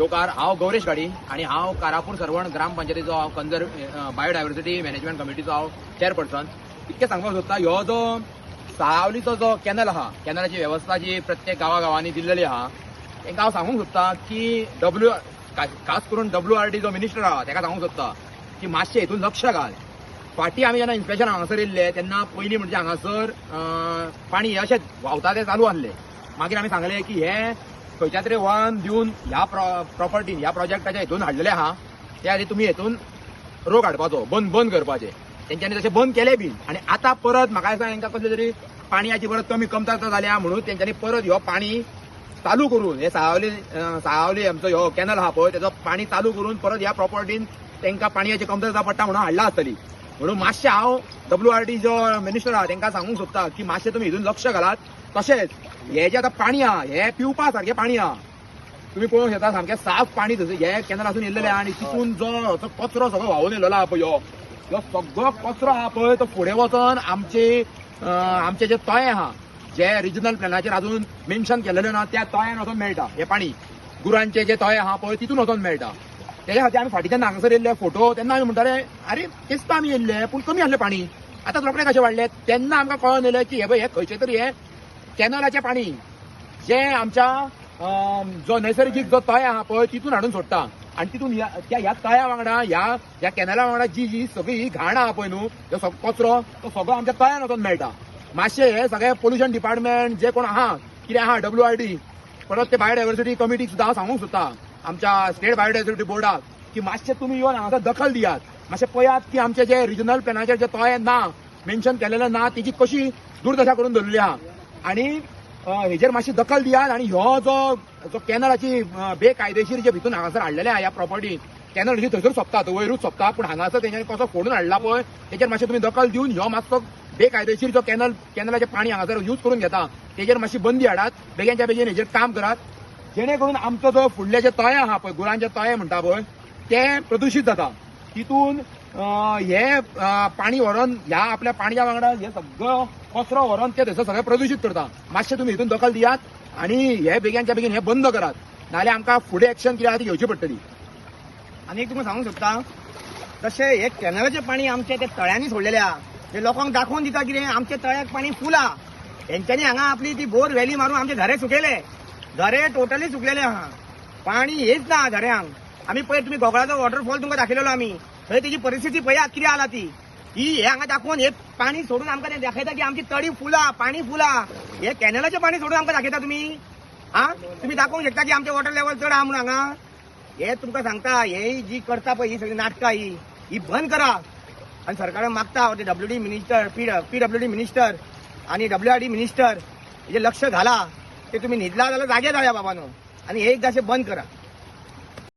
Car हांव गौरेश गाडी आणि हांव कारापूर सरवण ग्रामपंचायतीचो हांव बायोडायवर्सिटी मॅनेजमेंट कमिटीचो हांव चेअरपर्सन. इतकें सांगपाक सोदता, ह्यो जो सावलीचो जो कॅनल आहा, कॅनलाची वेवस्था जी प्रत्येक गांवांनी दिल्लेली आहा, तांकां हांव सांगूंक सोदता की खास करून WRD जो मिनिस्टर आहा ताका सांगूंक सोदता की मातशें हितून लक्ष घाल. फाटीं आमी जेन्ना इन्स्पेक्शन हांगासर येयल्ले तेन्ना पयलीं म्हणजे हांगासर पाणी हे अशें व्हांवता तें चालू आसलें. मागीर आमी सांगलें की हे खंयच्या तरी वळण दिवन ह्या प्रॉपर्टीन ह्या प्रोजेक्टाच्या हितून हाडलेले आहा, त्या खातीर तुमी हितून रोग हाडपाचो, बंद करपाचें. तेंच्यांनी तशें बंद केलें बी. आनी आतां परत म्हाका दिसता हांकां कसली तरी पाणयाची परत कमतरता जाल्या म्हणून तेंच्यांनी परत ह्यो पाणी चालू करून हे सावली आमचो ह्यो कॅनल आहा पळय तेजो पाणी चालू करून परत ह्या प्रॉपर्टीन तांकां पाणयाची कमतरता पडटा म्हणून हाडला आसतली. म्हणून मातशें हांव WRD जो मिनिस्टर आहा तांकां सांगूंक सोदता की मातशें तुमी हितून लक्ष घालात. तशेंच हे जे आतां पाणी आहा हे पिवपा सारकें पाणी आहा. तुम्ही पळोवंक शकता सामकें साफ पाणी हे कॅनलासून येयल्लेलें आहा. आनी तितून जो कचरो सगळो व्हांवून येयल्लो आहा पळय ह्यो सगळो कचरो आहा पळय तो फुडें वचोन आमचे जे तळे आहा जे रिजनल प्लॅनाचेर अजून मेन्शन केलेले ना त्या तळ्यान वचोन मेळटा. हे पाणी गुरांचे जे तळे आहा पळय तितून वचोन मेळटा. तेच्या खातीर आमी फाटीं जेन्ना हांगासर येयल्ले फोटो तेन्ना आमी म्हणटाले अरे तेच आमी येयल्ले पूण कमी आहलें पाणी, आतां रोखडें कशें वाडलें. तेन्ना आमकां कळोन येयलें की हे पळय हे खंयचे तरी हे कॅनलाचें पाणी जे आमच्या जो नैसर्गिक जो तळे आहा पळय तितून हाडून सोडटा. आनी तितून ह्या तळ्या वांगडा ह्या कॅनला वांगडा जी सगळी ही घाण आहा पळय न्हू तो कचरो तो सगळो आमच्या तळ्यान वचोन मेळटा. मातशें हे सगळें पोल्युशन डिपार्टमेंट जे कोण आहा कितें आहा WRD परत ते बायोडायवर्सिटी कमिटीक सुद्दां हांव सांगूंक सोदता आमच्या स्टेट बायोडायवर्सिटी बोर्डाक की मातशें तुमी येवन हांगासर दखल दियात. मातशें पळयात की आमचे जे रिजनल प्लॅनाचेर जे तळे ना मेन्शन केलेले ना तेजी कशी दुर्दशा करून दवरलेली आहा. आनी हेजेर मातशी दखल दियात. आनी ह्यो जो कॅनलाची बेकायदेशीर जे भितून हांगासर हाडलेले आहा ह्या प्रॉपर्टीन कॅनल अशी थंयसर सोंपता वयरूच सोंपता पूण हांगासर तेंच्यांनी कसो फोडून हाडला पळय तेजेर मातशें तुमी दखल दिवन ह्यो मातसो बेकायदेशीर जो कॅनलाचें पाणी हांगासर यूज करून घेता तेजेर मातशी बंदी हाडात. बेगीनच्या बेगीन हेजेर काम करात जेणे करून आमचो जो फुडले जे तळे आहा पळय गुरांचे तळे म्हणटा पळय ते प्रदूशीत जाता. तितून हे पाणी व्हरोन ह्या आपल्या पाणया वांगडा हे सगळो कचरो व्हरोन ते थंयसर सगळें प्रदूशीत करता. मातशें तुमी हितून दखल दियात आनी हे बेगीनच्या बेगीन हे बंद करात नाल्यार आमकां फुडें एक्शन कितें आहा ती घेवची पडटली. आनी एक तुमकां सांगूंक सोदता तशें हे कॅनलाचें पाणी आमच्या ते तळ्यांनी सोडलेलें आहा. ते लोकांक दाखोवन दिता कितें आमच्या तळ्याक पाणी फूल आहा. तेंच्यांनी हांगा आपली ती बोर व्हॅली मारून आमचे झरे सुकयले. झरे टोटली सुकलेले आहा. पाणी हेच ना झऱ्यांक. आमी पळय तुमी गोगळाचो वॉटरफॉल तुमकां दाखयलेलो आमी थंय तेजी परिस्थिती पळयात कितें आला ती. ही हे हांगा दाखोवन हे पाणी सोडून आमकां ते दाखयता की आमची तळी फुला पाणी फुला. हे कॅनलाचें पाणी सोडून आमकां दाखयता तुमी तुम्ही दाखोवंक शकता की आमचे वॉटर लेवल चड आहा म्हणून हांगा. हे तुमकां सांगता हे जी करता पळय ही सगळी नाटकां ही बंद करा. आनी सरकारान मागता ते WD मिनिस्टर PWD मिनिस्टर आनी WRD मिनिस्टर हेजे लक्ष घाला. ते तुम्ही न्हिदला जाल्यार जागे जाया बाबानो आनी हे एकदां अशें बंद करा.